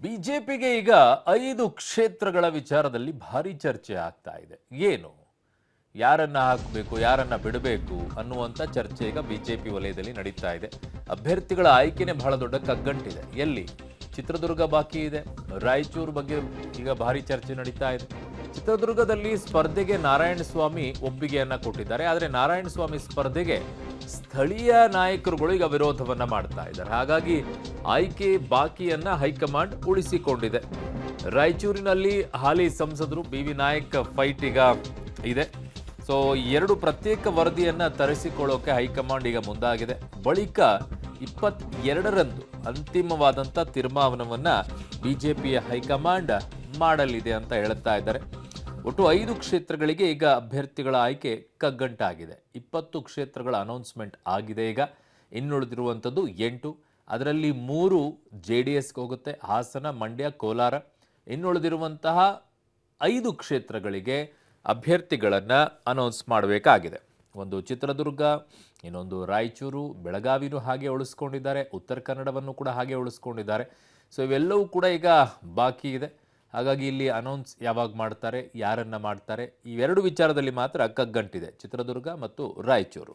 ಬಿಜೆಪಿಗೆ ಈಗ 5 ಕ್ಷೇತ್ರಗಳ ವಿಚಾರದಲ್ಲಿ ಭಾರಿ ಚರ್ಚೆ ಆಗ್ತಾ ಇದೆ. ಏನು ಯಾರನ್ನ ಹಾಕಬೇಕು, ಯಾರನ್ನ ಬಿಡಬೇಕು ಅನ್ನುವಂಥ ಚರ್ಚೆ ಈಗ ಬಿಜೆಪಿ ವಲಯದಲ್ಲಿ ನಡೀತಾ ಇದೆ. ಅಭ್ಯರ್ಥಿಗಳ ಆಯ್ಕೆನೇ ಬಹಳ ದೊಡ್ಡ ಕಗ್ಗಂಟಿದೆ. ಎಲ್ಲಿ ಚಿತ್ರದುರ್ಗ ಬಾಕಿ ಇದೆ, ರಾಯಚೂರು ಬಗ್ಗೆ ಈಗ ಭಾರಿ ಚರ್ಚೆ ನಡೀತಾ ಇದೆ. ಚಿತ್ರದುರ್ಗದಲ್ಲಿ ಸ್ಪರ್ಧೆಗೆ ನಾರಾಯಣಸ್ವಾಮಿ ಒಪ್ಪಿಗೆಯನ್ನ ಕೊಟ್ಟಿದ್ದಾರೆ. ಆದರೆ ನಾರಾಯಣಸ್ವಾಮಿ ಸ್ಪರ್ಧೆಗೆ ಸ್ಥಳೀಯ ನಾಯಕರುಗಳು ಈಗ ವಿರೋಧವನ್ನ ಮಾಡ್ತಾ ಇದ್ದಾರೆ. ಹಾಗಾಗಿ ಆಯ್ಕೆ ಬಾಕಿಯನ್ನ ಹೈಕಮಾಂಡ್ ಉಳಿಸಿಕೊಂಡಿದೆ. ರಾಯಚೂರಿನಲ್ಲಿ ಹಾಲಿ ಸಂಸದರು ಬಿ.ವಿ. ನಾಯಕ್ ಫೈಟ್ ಈಗ ಇದೆ. ಸೊ 2 ಪ್ರತ್ಯೇಕ ವರದಿಯನ್ನ ತರಿಸಿಕೊಳ್ಳೋಕೆ ಹೈಕಮಾಂಡ್ ಈಗ ಮುಂದಾಗಿದೆ. ಬಳಿಕ 22ರಂದು ಅಂತಿಮವಾದಂಥ ತೀರ್ಮಾನವನ್ನ ಬಿಜೆಪಿಯ ಹೈಕಮಾಂಡ್ ಮಾಡಲಿದೆ ಅಂತ ಹೇಳ್ತಾ ಇದ್ದಾರೆ. ಒಟ್ಟು 5 ಕ್ಷೇತ್ರಗಳಿಗೆ ಈಗ ಅಭ್ಯರ್ಥಿಗಳ ಆಯ್ಕೆ ಕಗ್ಗಂಟಾಗಿದೆ. 20 ಕ್ಷೇತ್ರಗಳ ಅನೌನ್ಸ್ಮೆಂಟ್ ಆಗಿದೆ. ಈಗ ಇನ್ನುಳಿದಿರುವಂಥದ್ದು 8. ಅದರಲ್ಲಿ 3 JDSಗೆ ಹೋಗುತ್ತೆ, ಹಾಸನ, ಮಂಡ್ಯ, ಕೋಲಾರ. ಇನ್ನುಳಿದಿರುವಂತಹ 5 ಕ್ಷೇತ್ರಗಳಿಗೆ ಅಭ್ಯರ್ಥಿಗಳನ್ನು ಅನೌನ್ಸ್ ಮಾಡಬೇಕಾಗಿದೆ. ಒಂದು ಚಿತ್ರದುರ್ಗ, ಇನ್ನೊಂದು ರಾಯಚೂರು, ಬೆಳಗಾವಿನೂ ಹಾಗೆ ಉಳಿಸ್ಕೊಂಡಿದ್ದಾರೆ, ಉತ್ತರ ಕನ್ನಡವನ್ನು ಕೂಡ ಹಾಗೆ ಉಳಿಸ್ಕೊಂಡಿದ್ದಾರೆ. ಸೊ ಇವೆಲ್ಲವೂ ಕೂಡ ಈಗ ಬಾಕಿ ಇದೆ. ಹಾಗಾಗಿ ಇಲ್ಲಿ ಅನೌನ್ಸ್ ಯಾವಾಗ ಮಾಡ್ತಾರೆ, ಯಾರನ್ನ ಮಾಡ್ತಾರೆ, ಇವೆರಡು ವಿಚಾರದಲ್ಲಿ ಮಾತ್ರ ಕಗ್ಗಂಟಿದೆ, ಚಿತ್ರದುರ್ಗ ಮತ್ತು ರಾಯಚೂರು.